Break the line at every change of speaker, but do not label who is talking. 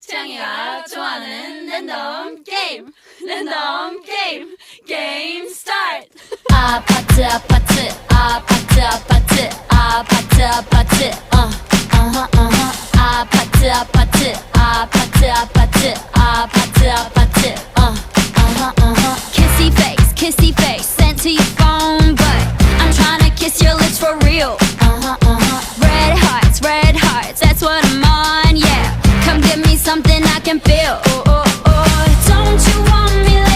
채영이가 좋아하는 랜덤 게임 게임 스타트.
아파트 아파트 아파트 아파트 아파트 아파트 아파트 아파트 아파트 아파트 아파트 아파트 kissy face sent to your phone but I'm tryna kiss your lips for real. Red hearts that's what I'm on, yeah. Come give me something I can feel.